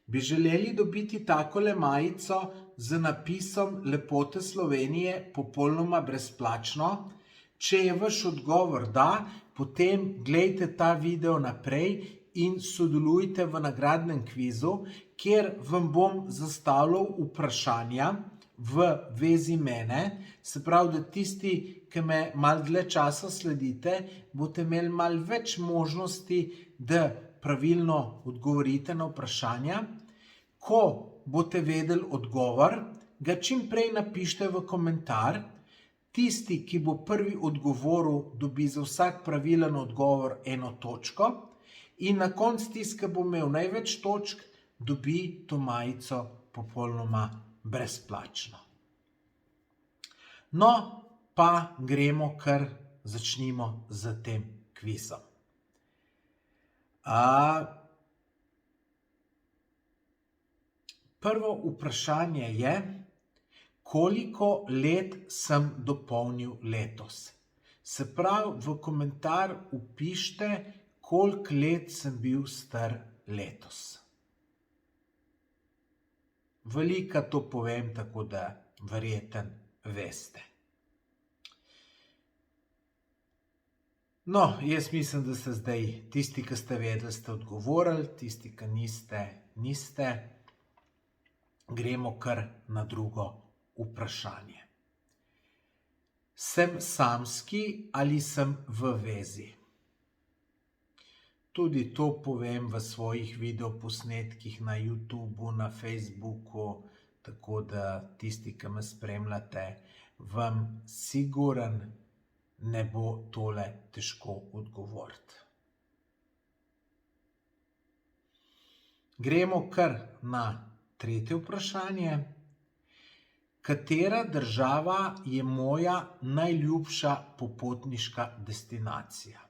Bi želeli dobiti takole majico z napisom Lepote Slovenije popolnoma brezplačno? Če je vaš odgovor da, potem gledajte ta video naprej in sodelujte v nagradnem kvizu, kjer vam bom zastavljal vprašanja v vezi mene. Se pravi, da tisti, ki me malo dlje časa sledite, boste imeli malo več možnosti, da pravilno odgovorite na vprašanja. Ko boste vedeli odgovor, ga čim prej napišite v komentar. Tisti, ki bo prvi odgovoril, dobi za vsak pravilen odgovor 1 točko in na koncu tisti, ki bo imel največ točk, dobi to majico popolnoma brezplačno. No, pa gremo kar začnimo z tem kvizom. Prvo vprašanje je, koliko let sem dopolnil letos. Se pravi, v komentar vpišite, koliko let sem bil star letos. Veliko to povem, tako da verjetno veste. No, jaz mislim, da ste zdaj tisti, ki ste vedeli, ste odgovorili, tisti, ki niste, niste. Gremo kar na drugo vprašanje. Sem samski ali sem v vezi? Tudi to povem v svojih videoposnetkih na YouTubeu, na Facebooku, tako da tisti, ki me spremljate, vam siguren ne bo tole težko odgovoriti. Gremo kar na tretje vprašanje. Katera država je moja najljubša popotniška destinacija?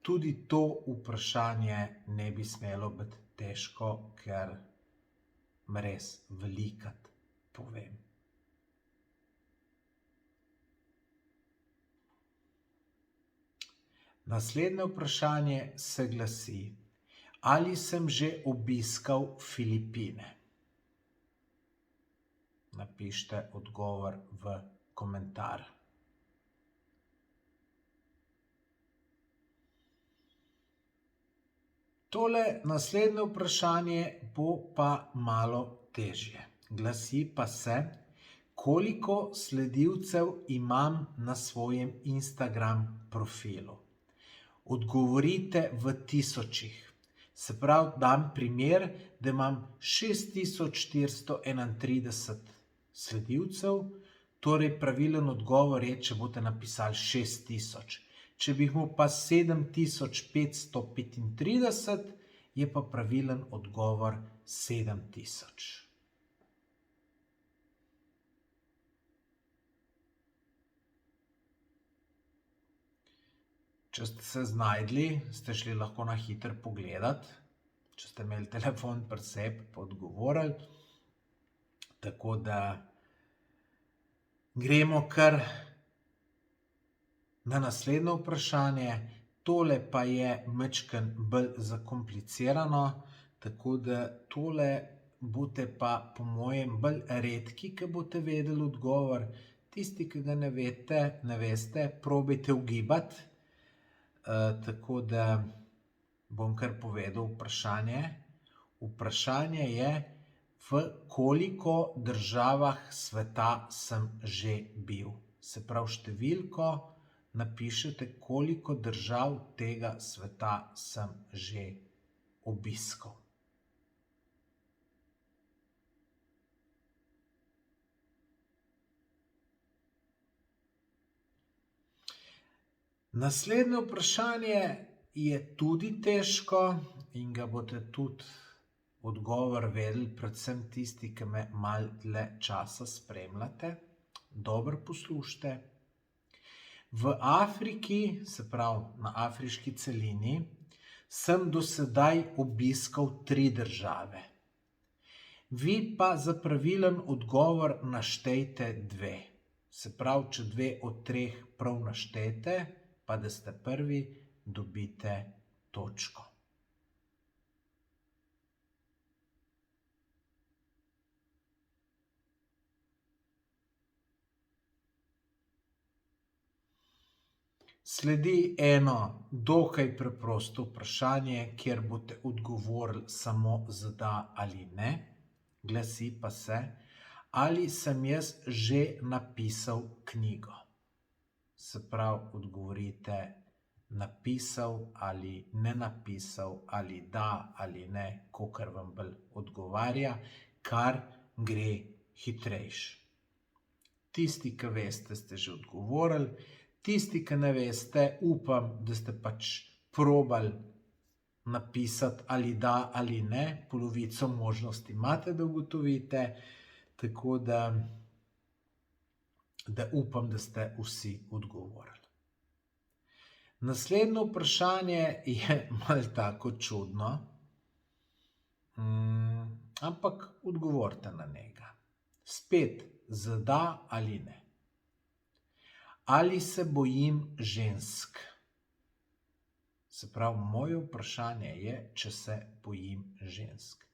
Tudi to vprašanje ne bi smelo biti težko, ker res velikokrat povem. Naslednje vprašanje se glasi: ali sem že obiskal Filipine? Napišite odgovor v komentar. Tole naslednje vprašanje bo pa malo težje. Glasi pa se: koliko sledilcev imam na svojem Instagram profilu? Odgovorite v tisočih. Se pravi, dam primer, da imam 6431 sledilcev, torej pravilen odgovor je, če boste napisali 6000. Če bi jih imel pa 7535, je pa pravilen odgovor 7000. Če ste se znajdli, ste šli lahko na hitro pogledat, če ste imeli telefon pri sebi, pa odgovorili. Tako da gremo kar na naslednje vprašanje. Tole pa je majčkeno bolj zakomplicirano, tako da tole boste pa po mojem bolj redki, ki boste vedeli odgovor. Tisti, ki ga ne veste, probajte ugibati. Tako da bom kar povedal vprašanje. Vprašanje je, v koliko državah sveta sem že bil. Se pravi, številko napišete, koliko držav tega sveta sem že obiskal. Naslednje vprašanje je tudi težko in ga boste tudi odgovor vedeli, predvsem tisti, ki me malo dlje časa spremljate. Dobro poslušajte. V Afriki, se pravi na afriški celini, sem do sedaj obiskal 3 države. Vi pa za pravilen odgovor naštejte 2. Se pravi, če 2 od 3 prav naštejete, pa da ste prvi, dobite točko. Sledi eno dokaj preprosto vprašanje, kjer boste odgovorili samo z da ali ne. Glasi pa se, ali sem jaz že napisal knjigo? Se pravi, odgovorite napisal ali ne napisal, ali da ali ne, kakor vam bolj odgovarja, kar gre hitrejš. Tisti, ki veste, ste že odgovorili, tisti, ki ne veste, upam, da ste pač probali napisati ali da ali ne, polovico možnosti imate, da ugotovite, tako da upam, da ste vsi odgovorili. Naslednje vprašanje je malo tako čudno, ampak odgovorite na njega. Spet z da ali ne. Ali se bojim žensk? Se pravi, moje vprašanje je, če se bojim žensk.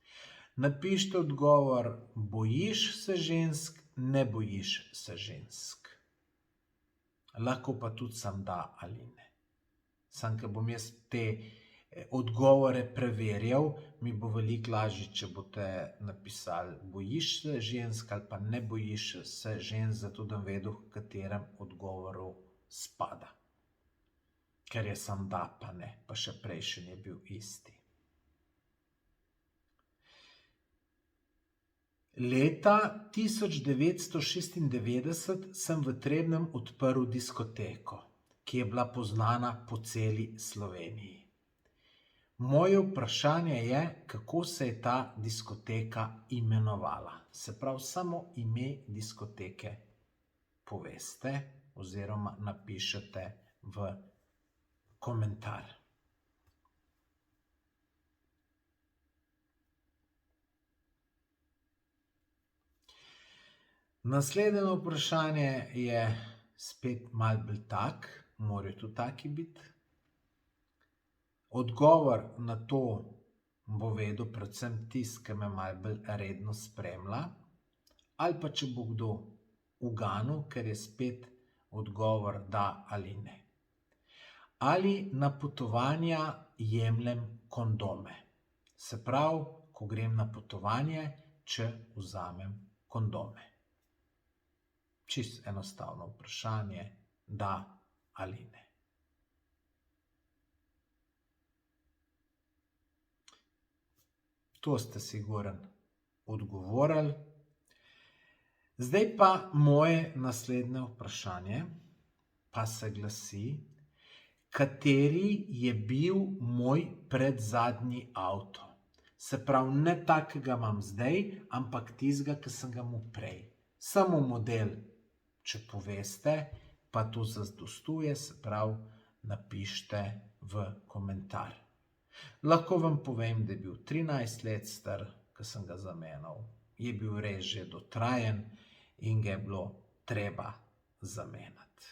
Napišite odgovor, bojiš se žensk, ne bojiš se žensk. Lahko pa tudi sam da ali ne. Sam, ker bom jaz te odgovore preverjal, mi bo veliko lažje, če boste napisali, bojiš se žensk ali pa ne bojiš se žensk, zato da bom vedel, v katerem odgovoru spada. Ker je sam da pa ne, pa še prejšnji je bil isti. Leta 1996 sem v Trebnjem odprl diskoteko, ki je bila poznana po celi Sloveniji. Moje vprašanje je, kako se je ta diskoteka imenovala. Se pravi, samo ime diskoteke poveste oziroma napišete v komentar. Naslednje vprašanje je spet malo bolj tak, morajo tudi taki biti. Odgovor na to bo vedel predvsem tisti, ki me malo bolj redno spremlja, ali pa če bo kdo uganil, ker je spet odgovor da ali ne. Ali na potovanja jemljem kondome? Se pravi, ko grem na potovanje, če vzamem kondome. Čisto enostavno vprašanje, da ali ne. To ste sigurno odgovorili. Zdaj pa moje naslednje vprašanje, pa se glasi, kateri je bil moj predzadnji avto? Se pravi, ne takega imam zdaj, ampak tistega, ki sem ga imel prej. Samo model, če poveste, pa to zadostuje, se pravi, napišite v komentar. Lahko vam povem, da je bil 13 let star, ko sem ga zamenjal. Je bil res že dotrajen in ga je bilo treba zamenjati.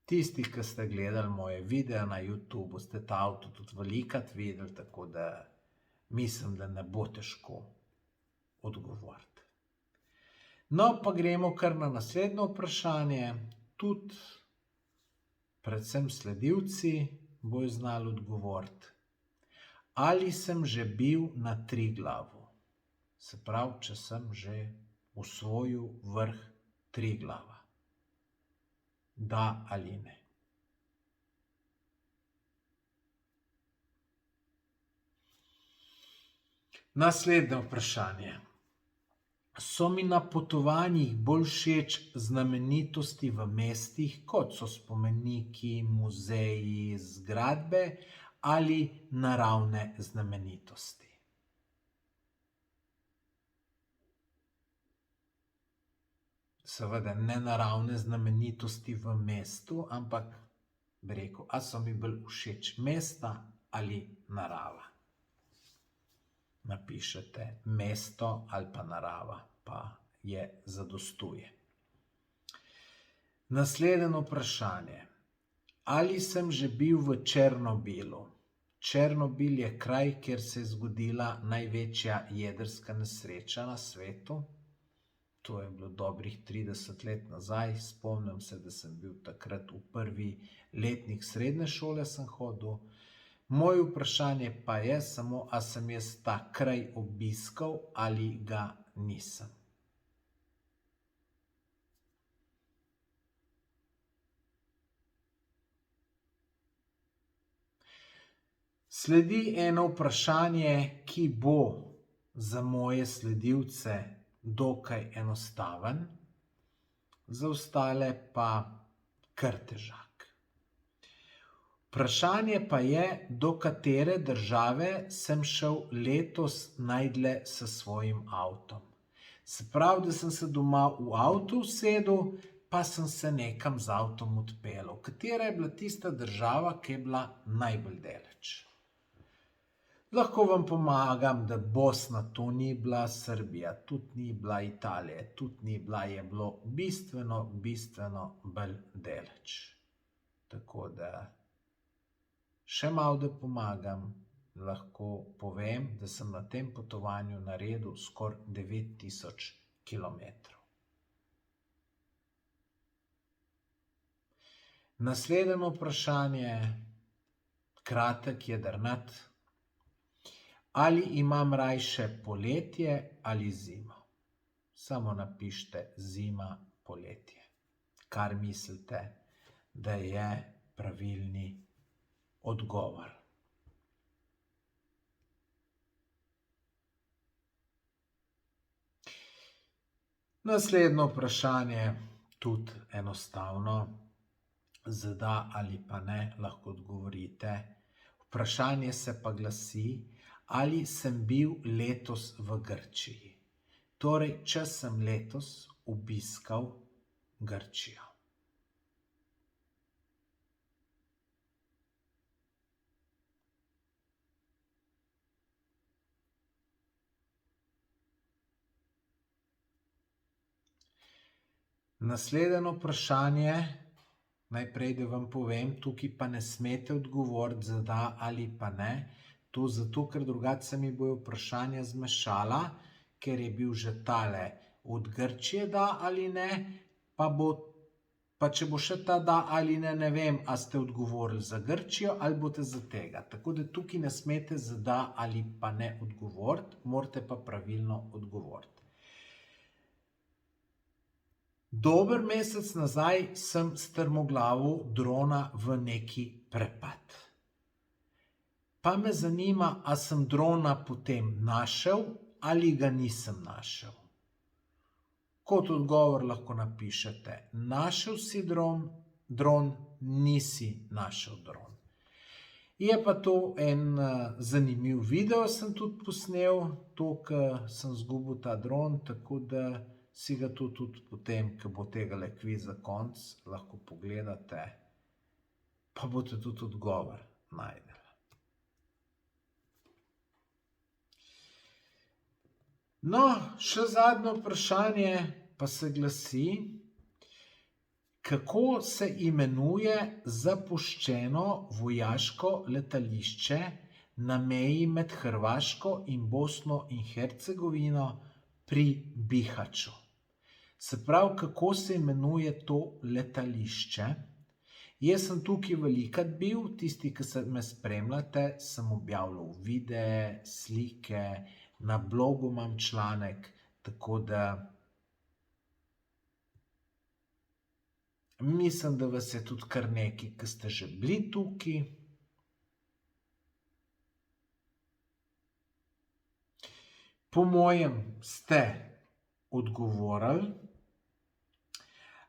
Tisti, ki ste gledali moje videe na YouTube, ste ta avto tudi velikokrat videli, tako da mislim, da ne bo težko odgovoriti. No, pa gremo kar na naslednje vprašanje. Tudi predvsem sledilci bojo znali odgovoriti. Ali sem že bil na Triglavu? Se pravi, če sem že osvojil vrh Triglava. Da ali ne. Naslednje vprašanje. So mi na potovanjih bolj všeč znamenitosti v mestih, kot so spomeniki, muzeji, zgradbe ali naravne znamenitosti? Seveda ne naravne znamenitosti v mestu, ampak bi rekel, a so mi bolj všeč mesta ali narava. Napišete mesto ali pa narava, pa je zadostuje. Naslednje vprašanje. Ali sem že bil v Černobilu? Černobil je kraj, kjer se je zgodila največja jedrska nesreča na svetu. to je bilo dobrih 30 let nazaj, spomnim se, da sem bil takrat v prvi letnik srednje šole sem hodil. Moje vprašanje pa je samo, a sem jaz ta kraj obiskal ali ga nisem. Sledi eno vprašanje, ki bo za moje sledilce dokaj enostaven, za ostale pa kar težak. Vprašanje pa je, do katere države sem šel letos najdlje s svojim avtom. Se pravi, da sem se doma v avto usedel, pa sem se nekam z avtom odpeljal. Katera je bila tista država, ki je bila najbolj daleč? Lahko vam pomagam, da Bosna to ni bila, Srbija tudi ni bila, Italija tudi ni bila, je bilo bistveno bolj daleč. Tako da še malo da pomagam, lahko povem, da sem na tem potovanju naredil skoraj 9000 kilometrov. Naslednje vprašanje, kratek, jedrnat. Ali imam rajše poletje ali zimo? Samo napišite zima, poletje. Kar mislite, da je pravilni odgovor. Naslednje vprašanje, tudi enostavno, z da ali pa ne lahko odgovorite. Vprašanje se pa glasi, ali sem bil letos v Grčiji. Torej, če sem letos obiskal Grčijo. Naslednje vprašanje, najprej, da vam povem, tukaj pa ne smete odgovoriti z da ali pa ne. To zato, ker drugače se mi bojo vprašanja zmešala, ker je bil že tale od Grčije da ali ne, pa če bo še ta da ali ne, ne vem, a ste odgovorili za Grčijo ali boste za tega. Tako da tukaj ne smete z da ali pa ne odgovoriti, morate pa pravilno odgovoriti. Dober mesec nazaj sem strmoglavil drona v neki prepad. Pa me zanima, a sem drona potem našel ali ga nisem našel. Kot odgovor lahko napišete, našel si dron, nisi našel dron. Je pa to en zanimiv video, sem tudi posnel, to, ko sem izgubil ta dron, tako da si ga tudi potem, ko bo tegale kviza konc, lahko pogledate, pa boste tudi odgovor najdeli. No, še zadnje vprašanje pa se glasi, kako se imenuje zapuščeno vojaško letališče na meji med Hrvaško in Bosno in Hercegovino pri Bihaću. Se pravi, kako se imenuje to letališče? Jaz sem tukaj velikrat bil, tisti, ki se me spremljate, sem objavljal videe, slike, na blogu imam članek, tako da mislim, da vas je tudi kar nekaj, ki ste že bili tukaj. Po mojem ste odgovorili.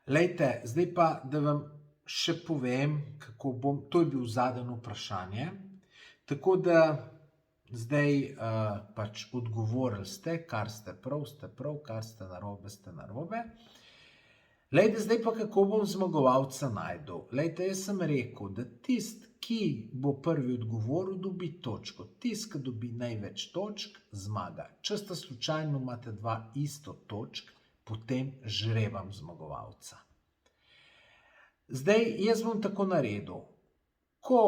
Lejte, zdaj pa, da vam še povem, kako bom, to je bil zadnje vprašanje, tako da zdaj pač odgovorili ste, kar ste prav, kar ste narobe. Lejte, zdaj pa kako bom zmagovalca najdel. Lejte, jaz sem rekel, da tist, ki bo prvi odgovoril, dobi točko. Tist, ki dobi največ točk, zmaga. Če sta slučajno imate dva isto točk, potem žrebam zmagovalca. Zdaj, jaz bom tako naredil. Ko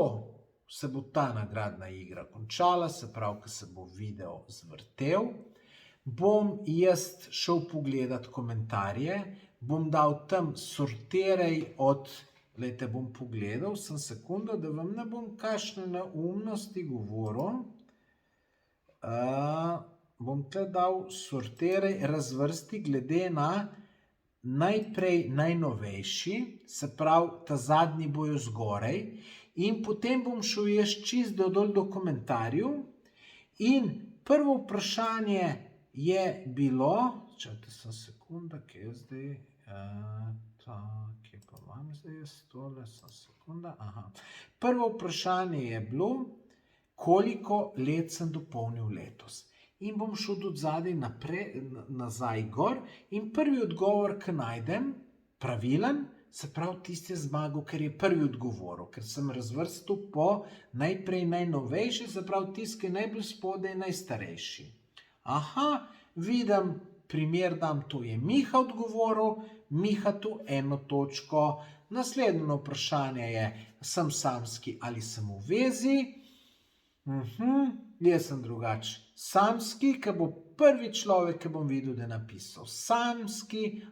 se bo ta nagradna igra končala, se pravi, ko se bo video zvrtel, bom jaz šel pogledat komentarje, bom dal tam sortiraj od, glejte, bom pogledal, sem sekundo, da vam ne bom kakšne neumnosti govoril. Bom tle dal sortiraj, razvrsti glede na najprej najnovejši, se pravi, ta zadnji bojo zgoraj, in potem bom šel jaz čist dol do komentarjev in prvo vprašanje je bilo, čakajte sem sekunda, kje je zdaj, kje pa imam zdaj jaz tole, sem sekunda, prvo vprašanje je bilo, koliko let sem dopolnil letos. In bom šel tudi zadaj nazaj gor in prvi odgovor, ki najdem, pravilen, se pravi, tisti je zmagal, ker je prvi odgovoril, ker sem razvrstil po najprej najnovejši, se pravi, tisti, ki je najbolj spodaj, najstarejši. Vidim, primer dam, to je Miha odgovoril, Miha tu 1 točko. Naslednje vprašanje je, sem samski ali sem v vezi? Jaz sem drugače. Samski, ki bo prvi človek, ki bom videl, da je napisal samski,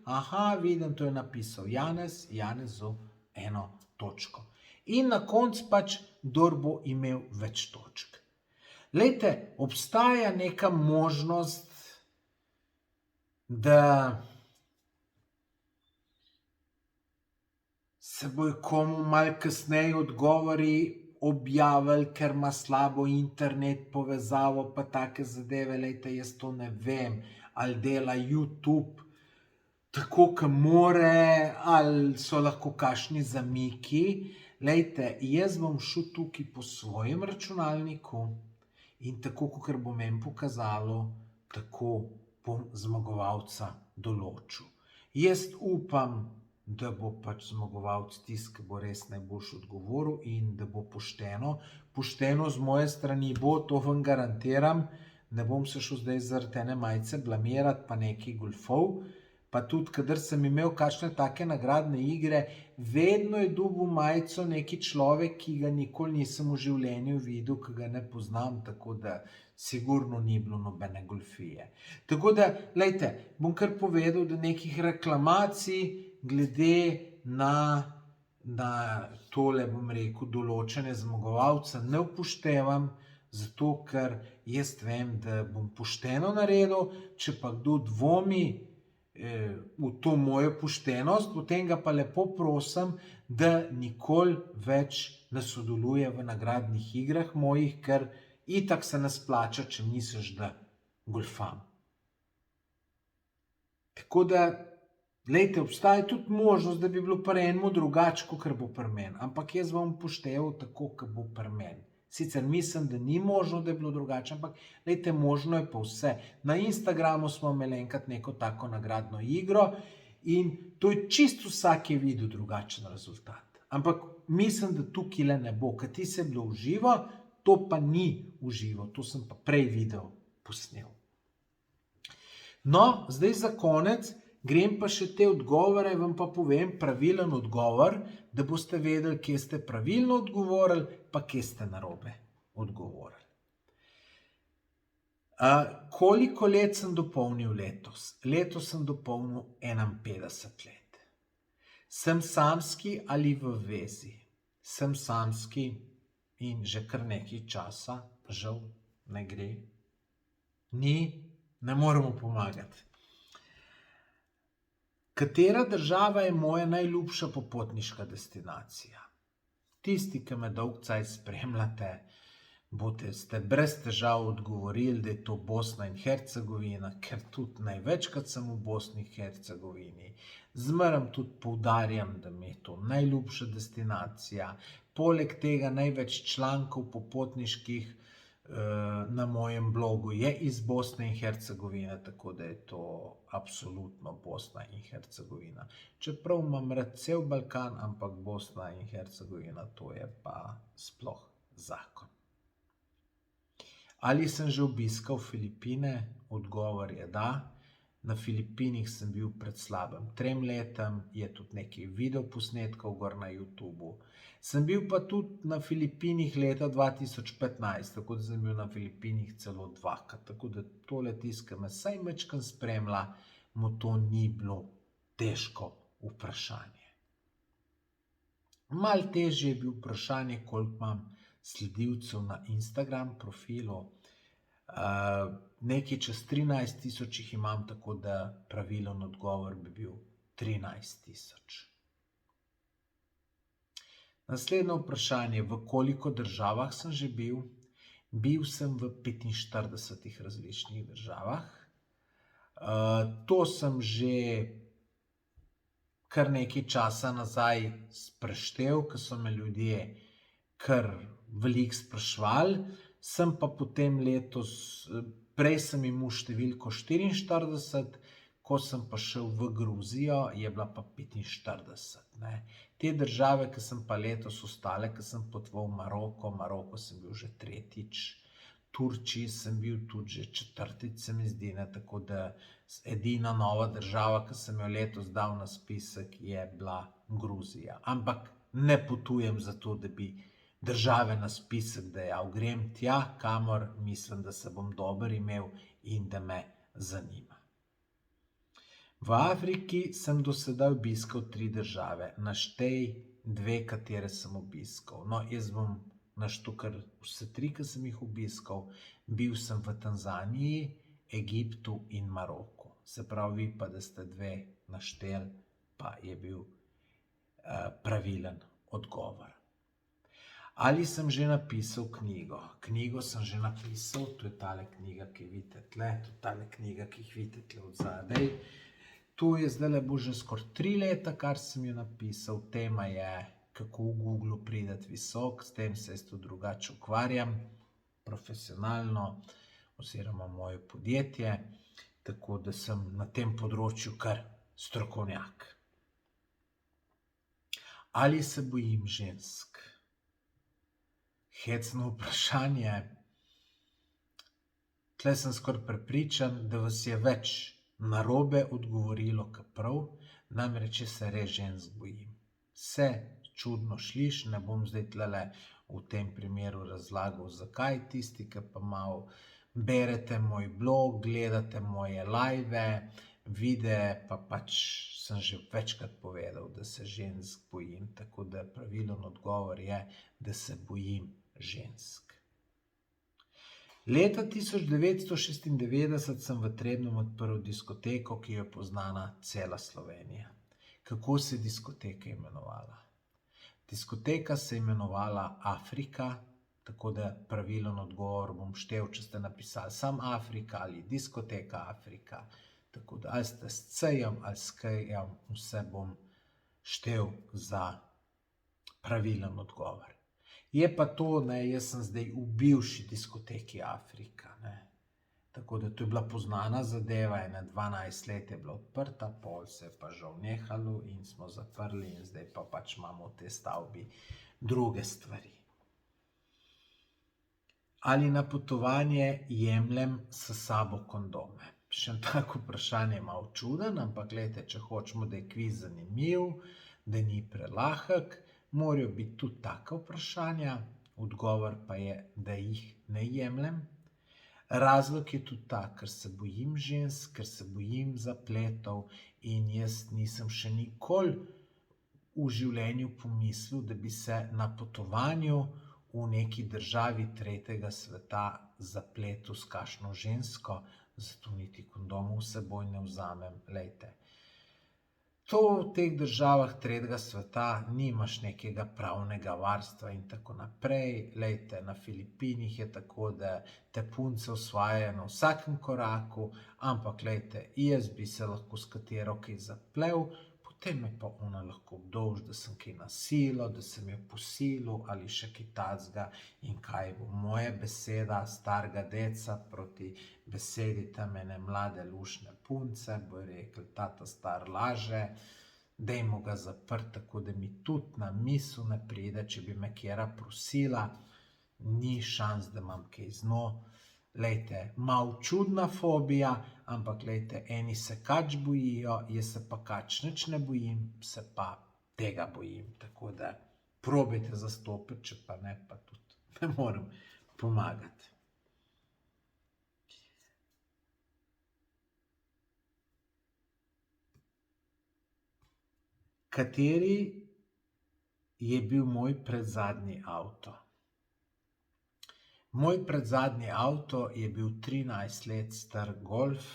vidim, to je napisal Janez, Janezu 1 točko. In na koncu pač, kdor bo imel več točk. Glejte, obstaja neka možnost, da se bojo komu malo kasneje odgovori objavili, ker ima slabo internet povezavo, pa take zadeve, lejte, jaz to ne vem, ali dela YouTube tako, kot more, ali so lahko kakšni zamiki. Lejte, jaz bom šel tukaj po svojem računalniku in tako, kot bo meni pokazalo, tako bom zmagovalca določil. Jaz upam, da bo pač zmagovalec tisti, ki bo res najboljši odgovoril in da bo pošteno. Pošteno z moje strani bo, to vam garantiram, ne bom se šel zdaj zaradi ene majice blamirati, pa nekaj goljufov, pa tudi, kadar sem imel kakšne take nagradne igre, vedno je dobil majico neki človek, ki ga nikoli nisem v življenju videl, ki ga ne poznam, tako da sigurno ni bilo nobene goljufije. Tako da, lejte, bom kar povedal, da nekih reklamacij glede na tole, bom rekel, določene zmagovalce ne upoštevam, zato ker jaz vem, da bom pošteno naredil, če pa kdo dvomi v to mojo poštenost, potem ga pa lepo prosim, da nikoli več ne sodeluje v nagradnih igrah mojih, ker itak se ne splača, če misliš, da goljufam. Tako da, glejte, obstaja tudi možnost, da bi bilo pri enemu drugače, kakor bo pri meni, ampak jaz bom upošteval tako, kot bo pri meni. Sicer mislim, da ni možno, da je bilo drugače, ampak glejte, možno je pa vse. Na Instagramu smo imeli enkrat neko tako nagradno igro in to je čisto vsak je videl drugačen rezultat. Ampak mislim, da tukaj ne bo, ker ti se je bilo v živo, to pa ni v živo, to sem pa prej video posnel. No, zdaj za konec grem pa še te odgovore, vam pa povem pravilen odgovor, da boste vedeli, kje ste pravilno odgovorili, pa kje ste narobe odgovorili. Koliko let sem dopolnil letos? Letos sem dopolnil 51 let. Sem samski ali v vezi? Sem samski in že kar nekaj časa, žal, ne gre. Ne moremo pomagati. Katera država je moja najljubša popotniška destinacija? Tisti, ki me dolg cajt spremljate, ste brez težav odgovorili, da je to Bosna in Hercegovina, ker tudi največkrat sem v Bosni in Hercegovini. Zmeraj tudi poudarjam, da mi je to najljubša destinacija. Poleg tega največ člankov popotniških na mojem blogu je iz Bosne in Hercegovine, tako da je to absolutno Bosna in Hercegovina. Čeprav imam rad cel Balkan, ampak Bosna in Hercegovina, to je pa sploh zakon. Ali sem že obiskal Filipine? Odgovor je da. Na Filipinih sem bil pred slabim 3 letom, je tudi nekaj videoposnetkov gor na YouTubu. Sem bil pa tudi na Filipinih leta 2015, tako da sem bil na Filipinih celo 2-krat. Tako da tole tisto, ki me vsaj majčkeno spremlja, mu to ni bilo težko vprašanje. Malo težje je bil vprašanje, koliko imam sledilcev na Instagram profilu. Nekaj čez 13.000 jih imam, tako da pravilen odgovor bi bil 13.000. Naslednje vprašanje, v koliko državah sem že bil? Bil sem v 45 različnih državah. To sem že kar nekaj časa nazaj preštel, ker so me ljudje kar veliko spraševali. Sem pa potem letos, prej sem imel številko 44, ko sem pa šel v Gruzijo, je bila pa 45. Ne. Te države, ki sem pa letos ostale, ki sem potoval v Maroko sem bil že 3. Turčiji sem bil tudi že 4, se mi zdi, ne, tako da edina nova država, ki sem jo letos dal na spisek, je bila Gruzija. Ampak ne potujem zato, da bi države na spisek dajal. Grem tja, kamor mislim, da se bom dobro imel in da me zanima. V Afriki sem do sedaj obiskal 3 države. Naštej 2, katere sem obiskal. No, jaz bom naštel kar vse 3, ki sem jih obiskal. Bil sem v Tanzaniji, Egiptu in Maroku. Se pravi, vi pa, da ste 2 našteli, pa je bil pravilen odgovor. Ali sem že napisal knjigo? Knjigo sem že napisal, to je tale knjiga, ki vidite tle, to je tale knjiga, ki jih vidite tle od zadaj. To je zdaj bo že skoraj 3 leta, kar sem jo napisal. Tema je, kako v Googlu prideti visok, s tem se jaz tudi drugače ukvarjam, profesionalno, oziroma moje podjetje, tako da sem na tem področju kar strokovnjak. Ali se bojim žensk? Hecno vprašanje. Tle sem skoraj prepričan, da vas je več narobe odgovorilo, kot prav, namreč jaz se res žensk bojim. Se čudno sliši, ne bom zdaj tlele v tem primeru razlagal, zakaj. Tisti, ki pa malo berete moj blog, gledate moje live, videe, pa pač sem že večkrat povedal, da se žensk bojim, tako da pravilen odgovor je, da se bojim žensk. Leta 1996 sem v Trebnjem odprl diskoteko, ki jo je poznala cela Slovenija. Kako se je diskoteka imenovala? Diskoteka se je imenovala Afrika, tako da pravilen odgovor bom štel, če ste napisali sam Afrika ali diskoteka Afrika. Tako da ali ste s C-jem ali s K-jem, vse bom štel za pravilen odgovor. Je pa to, ne, jaz sem zdaj v bivši diskoteki Afrika, ne. Tako da to je bila poznana zadeva, 12 let je bila odprta, pol se je pa žal nehalo in smo zaprli in zdaj pa pač imamo v tej stavbi druge stvari. Ali na potovanje jemljem s sabo kondome? Še tako vprašanje je malo čuden, ampak glejte, če hočemo, da je kviz zanimiv, da ni prelahek, morajo biti tudi taka vprašanja, odgovor pa je, da jih ne jemljem. Razlog je tudi ta, ker se bojim žensk, ker se bojim zapletov in jaz nisem še nikoli v življenju pomislil, da bi se na potovanju v neki državi tretjega sveta zapletel s kakšno žensko, zato niti kondomov s seboj ne vzamem. Lejte, to v teh državah tretjega sveta nimaš nekega pravnega varstva in tako naprej. Lejte, na Filipinih je tako, da te punce osvajajo na vsakem koraku, ampak lejte, jaz bi se lahko s katero kaj zaplel, potem me pa ona lahko obdolži, da sem kaj nasilil, da sem jo posilil ali še kaj takega. In kaj bo moja beseda starega deca proti besedi tam ene mlade luštne punce, bo rekel, tata star laže, dajmo ga zaprti, tako da mi tudi na misel ne pride, če bi me kjera prosila, ni šans, da imam kaj z njo. Lejte, malo čudna fobija, ampak lejte, eni se kač bojijo, jaz se pa kač nič ne bojim, se pa tega bojim. Tako da probajte zastopiti, če pa ne, pa tudi ne morem pomagati. Kateri je bil moj predzadnji avto? Moj predzadnji avto je bil 13 let star Golf,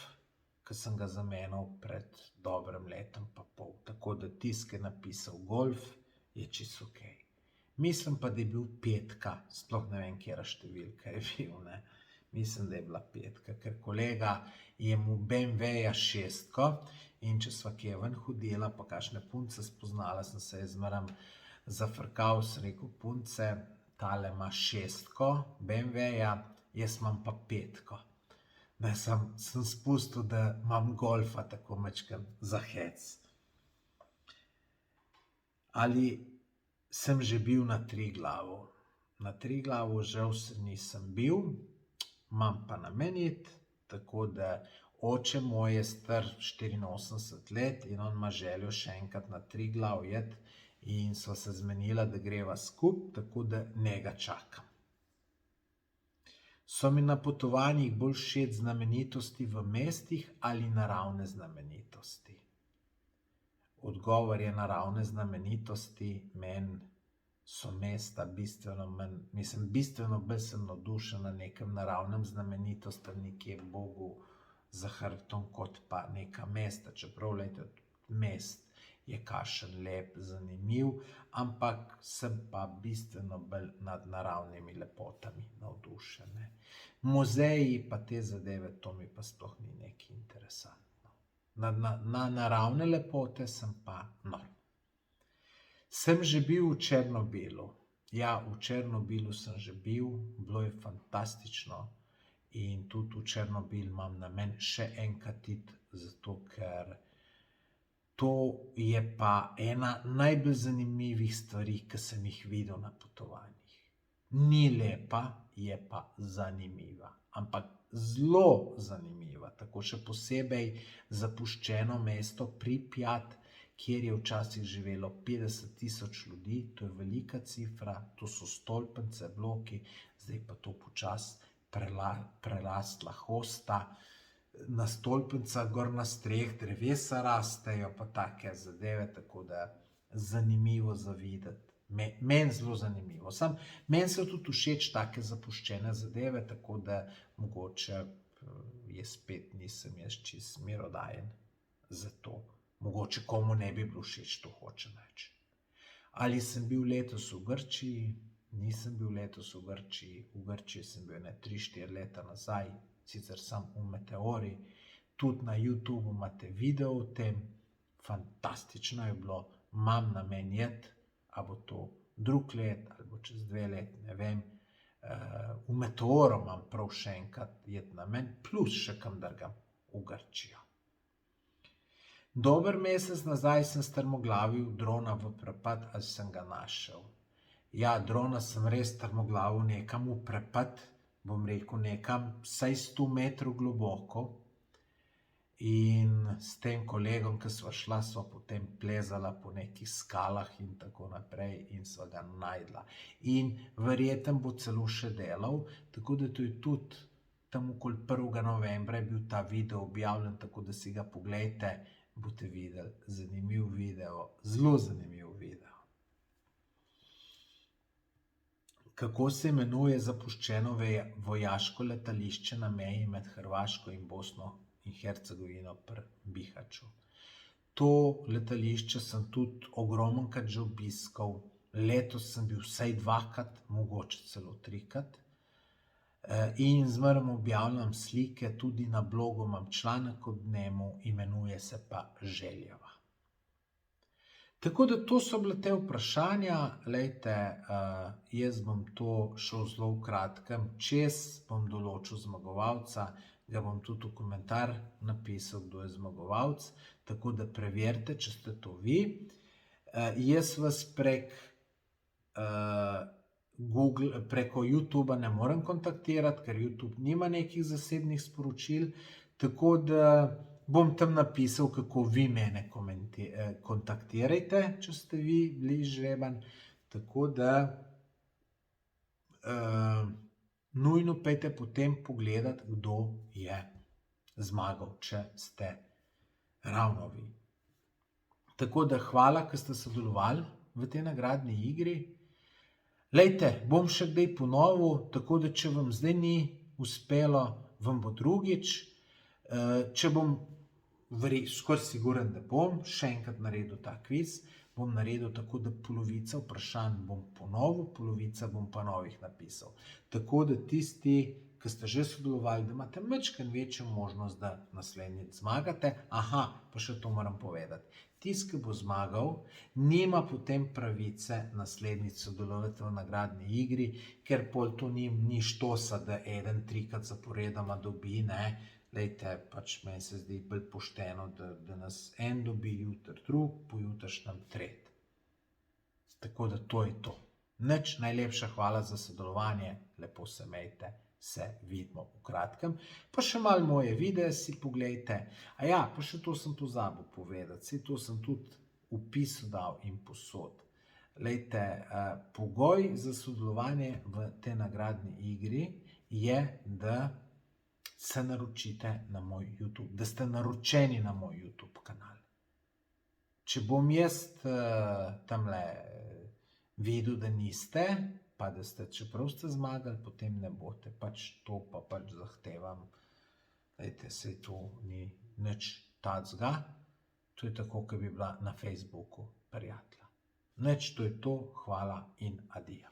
ki sem ga zamenjal pred dobrim letom pa pol. Tako da tisti, ki je napisal Golf, je čisto okej. Mislim pa, da je bil 5, sploh ne vem, katera številka je bil, ne. Mislim, da je bila 5, ker kolega je mu BMW-ja 6 in če sva kje ven hodila, pa kakšne punce spoznala, sem se zmeraj zafrkal, sem rekel, punce, tale ima 6 BMW-ja, jaz imam pa 5. Ne, sem spustil, da imam Golfa tako majčkeno za hec. Ali sem že bil na Triglavu? Na Triglavu žal se nisem bil, imam pa namen iti, tako da oče moj je star 84 let in on ima željo še enkrat na Triglav iti in sva se zmenila, da greva skupaj, tako da njega čakam. So mi na potovanjih bolj všeč znamenitosti v mestih ali naravne znamenitosti? Odgovor je naravne znamenitosti, meni so mesta bistveno manj, bistveno bolj sem navdušen na nekem naravnem znamenitostem, nekje Bogu za hrbtom, kot pa neka mesta, čeprav lejte, mest je kakšen lep, zanimiv, ampak sem pa bistveno bolj nad naravnimi lepotami navdušen, ne. Muzeji pa te zadeve, to mi pa sploh ni nekaj interesantno. Na naravne lepote sem pa nor. Sem že bil v Černobilu? Ja, v Černobilu sem že bil, bilo je fantastično in tudi v Černobil imam namen še enkrat iti, zato ker to je pa ena najbolj zanimivih stvari, ki sem jih videl na potovanjih. Ni lepa, je pa zanimiva, ampak zelo zanimiva, tako še posebej zapuščeno mesto Pripjat, kjer je včasih živelo 50 000 ljudi, to je velika cifra, to so stolpnice, bloki, zdaj pa to počasi prerastla hosta, na stolpnicah gor na streh drevesa rastejo, pa take zadeve, tako da zanimivo za videti. Meni zelo zanimivo. Meni so tudi všeč take zapuščene zadeve, tako da mogoče jaz spet nisem čist merodajen za to. Mogoče komu ne bi bilo všeč, to hočem reči. Ali sem bil letos v Grčiji? Nisem bil letos v Grčiji. V Grčiji sem bil 3-4 leta nazaj, sicer sam v Meteori. Tudi na YouTubu imate video o tem. Fantastično je bilo. Imam namen iti, a bo to drug let ali bo čez 2 leti, ne vem. V Meteoro imam prav še enkrat iti namen, plus še kam drugam v Grčijo. Dober mesec nazaj sem strmoglavil drona v prepad, ali sem ga našel? Ja, drona sem res strmoglavil nekam v prepad, bom rekel nekam vsaj 100 metrov globoko. In s tem kolegom, ki sva šla, sva potem plezala po nekih skalah in tako naprej in sva ga najdla. In verjetno bo celo še delal, tako da to je tudi tam okoli 1. novembra je bil ta video objavljen, tako da si ga poglejte, boste videli, zanimiv video, zelo zanimiv video. Kako se imenuje zapuščeno vojaško letališče na meji med Hrvaško in Bosno in Hercegovino pri Bihaću? To letališče sem tudi ogromnkrat že obiskal, letos sem bil vsaj 2-krat, mogoče celo 3-krat. In zmeraj objavljam slike, tudi na blogu imam članek o njemu, imenuje se pa Željeva. Tako da to so bile te vprašanja, lejte, jaz bom to šel zelo v kratkem čez, bom določil zmagovalca, ga bom tudi v komentar napisal, kdo je zmagovalec, tako da preverite, če ste to vi. Jaz vas prek preko YouTubea ne morem kontaktirati, ker YouTube nima nekih zasebnih sporočil, tako da bom tam napisal, kako vi mene kontaktirajte, če ste vi bili žreban, tako da nujno pejte potem pogledati, kdo je zmagal, če ste ravno vi. Tako da hvala, ker ste sodelovali v tej nagradni igri. Lejte, bom še kdaj ponovil, tako da če vam zdaj ni uspelo, vam bo drugič. Če bom skoraj siguren, da bom še enkrat naredil ta kviz, bom naredil tako, da polovica vprašanj bom ponovil, polovica bom pa novih napisal. Tako da tisti, ki ste že sodelovali, da imate majčkeno večjo možnost, da naslednjič zmagate. Aha, pa še to moram povedati. Tisti, ki bo zmagal, nima potem pravice naslednjič sodelovati v nagradni igri, ker pol to ni štosa, da eden 3-krat zaporedoma dobi, ne. Lejte, pač meni se zdi bolj pošteno, da nas en dobi jutri drug, pojutrišnjem tretji. Tako da to je to. Nič, najlepša hvala za sodelovanje, lepo se imejte, se vidimo v kratkem. Pa še malo moje videe si poglejte. Ja, pa še to sem pozabil povedati, saj to sem tudi v opisu dal in posod. Lejte, pogoj za sodelovanje v tej nagradni igri je, da se naročite na moj YouTube, da ste naročeni na moj YouTube kanal. Če bom jaz tamle videl, da niste, pa da ste, čeprav ste zmagali, potem ne boste, pač to pa pač zahtevam. Lejte, saj to ni nič tacga, to je tako, kot bi bila na Facebooku prijatelja. Nič, to je to, hvala in adijo.